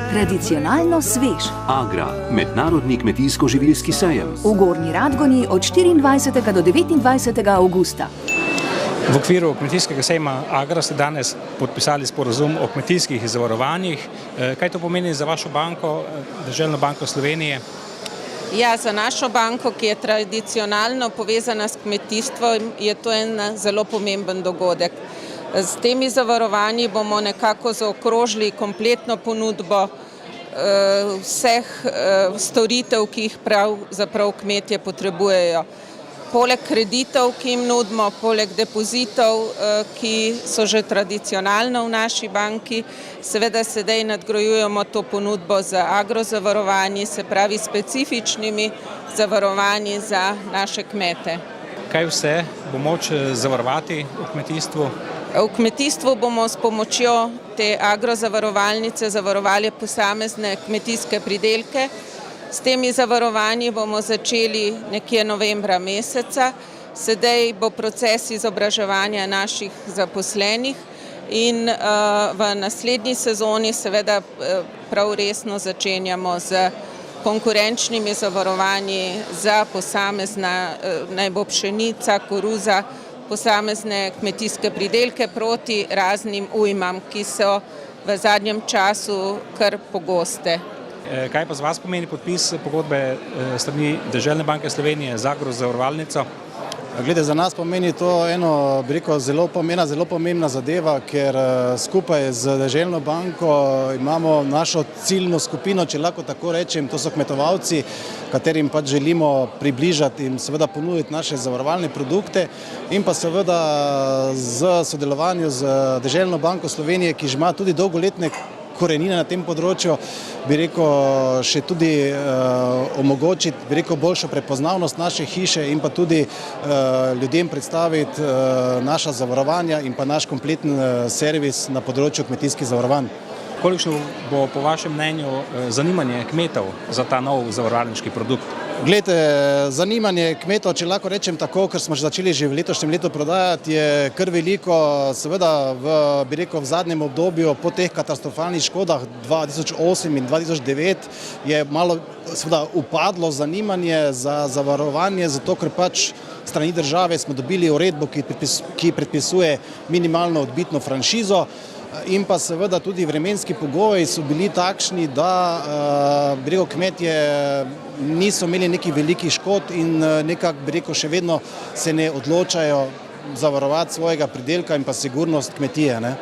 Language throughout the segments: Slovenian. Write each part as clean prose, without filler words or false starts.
Tradicionalno svež. Agra, mednarodni kmetijsko-živilski sejem. V Gornji Radgoni od 24. do 29. avgusta. V okviru kmetijskega sejma Agra ste danes podpisali sporazum o kmetijskih zavarovanjih. Kaj to pomeni za vašo banko, Deželno banko Slovenije? Ja, za našo banko, ki je tradicionalno povezana s kmetijstvom, je to en zelo pomemben dogodek. S temi zavarovanji bomo nekako zaokrožili kompletno ponudbo vseh storitev, ki jih pravzaprav kmetje potrebujejo. Poleg kreditov, ki jim nudimo, poleg depozitov, ki so že tradicionalno v naši banki, seveda sedaj nadgrajujemo to ponudbo z agrozavarovanji, se pravi specifičnimi zavarovanji za naše kmete. Kaj vse bo moč zavarovati v kmetijstvu? V kmetijstvu bomo s pomočjo te agrozavarovalnice zavarovali posamezne kmetijske pridelke. S temi zavarovanji bomo začeli nekje novembra meseca. Sedaj bo proces izobraževanja naših zaposlenih in v naslednji sezoni seveda prav resno začenjamo z konkurenčnimi zavarovanji za posamezna, naj bo pšenica, koruza, posamezne kmetijske pridelke proti raznim ujmam, ki so v zadnjem času kar pogoste. Kaj pa za vas pomeni podpis pogodbe strani Deželne banke Slovenije z agrozavarovalnico? Glede, za nas pomeni to eno, bi rekel, zelo pomembna zadeva, ker skupaj z Deželno banko imamo našo ciljno skupino, če lahko tako rečem, to so kmetovalci, katerim pač želimo približati in seveda ponuditi naše zavarovalne produkte in pa seveda z sodelovanju z Deželno banko Slovenije, ki že ima tudi dolgoletne korenine na tem področju, bi rekel, še tudi omogočiti, bi rekel, boljšo prepoznavnost naše hiše in pa tudi ljudem predstaviti naša zavarovanja in pa naš kompleten servis na področju kmetijskih zavarovanj. Kolikšno bo po vašem mnenju zanimanje kmetov za ta nov zavarovalniški produkt? Glejte, zanimanje kmetov, če lahko rečem tako, ker smo začeli že v letošnjem letu prodajati, je kar veliko, seveda v zadnjem obdobju po teh katastrofalnih škodah 2008 in 2009 je malo seveda upadlo zanimanje za zavarovanje, zato ker pač strani države smo dobili uredbo, ki predpisuje minimalno odbitno franšizo. In pa seveda tudi vremenski pogoji so bili takšni, da kmetje niso imeli nekih velikih škod in nekako še vedno se ne odločajo zavarovati svojega pridelka in pa sigurnost kmetije.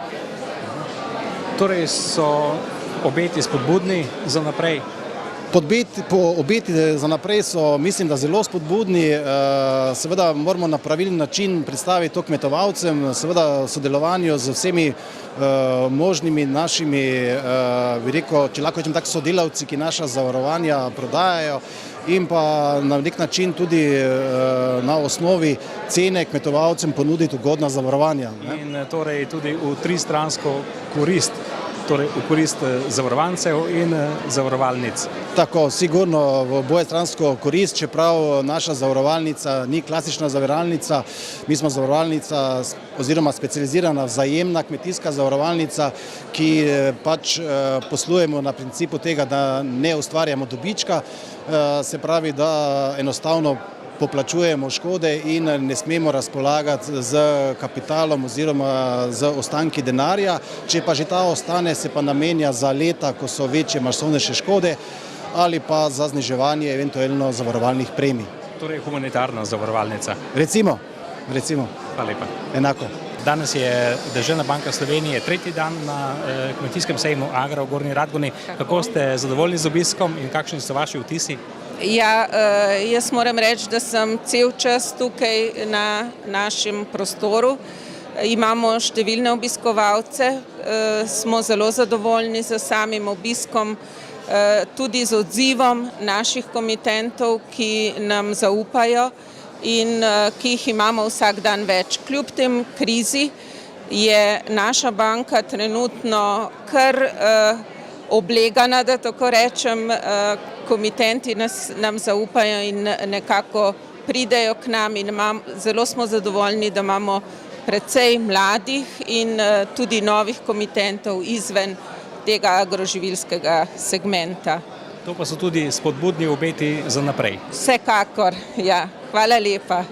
Torej so obeti spodbudni za naprej? Obeti za naprej so, mislim, da zelo spodbudni. Seveda moramo na pravilen način predstaviti to kmetovalcem, seveda v sodelovanju z vsemi možnimi našimi, bi rekel, če lahko rečem tako, sodelavci, ki naša zavarovanja prodajajo in pa na nek način tudi na osnovi cene kmetovalcem ponuditi ugodna zavarovanja. In torej tudi v tristransko korist. Torej v korist zavarovancev in zavarovalnic. Tako, sigurno v obojestransko korist, čeprav naša zavarovalnica ni klasična zavarovalnica, mi smo zavarovalnica oziroma specializirana vzajemna kmetijska zavarovalnica, ki pač poslujemo na principu tega, da ne ustvarjamo dobička, se pravi, da enostavno poplačujemo škode in ne smemo razpolagati z kapitalom oziroma z ostanki denarja. Če pa že ta ostane, se pa namenja za leta, ko so večje masovnejše škode ali pa za zniževanje eventualno zavarovalnih premij. Torej humanitarna zavarovalnica. Recimo. Hvala lepa. Enako. Danes je Deželna banka Slovenije tretji dan na kmetijskem sejmu Agra v Gornji Radgoni. Kako ste zadovoljni z obiskom in kakšni so vaši vtisi? Ja, jaz moram reči, da sem cel čas tukaj na našem prostoru. Imamo številne obiskovalce, smo zelo zadovoljni z samim obiskom, tudi z odzivom naših komitentov, ki nam zaupajo in ki jih imamo vsak dan več. Kljub tem krizi je naša banka trenutno kar oblegana, da tako rečem, komitenti nam zaupajo in nekako pridejo k nam in zelo smo zadovoljni, da imamo precej mladih in tudi novih komitentov izven tega agroživilskega segmenta. To pa so tudi spodbudni obeti za naprej. Vsekakor, ja. Hvala lepa.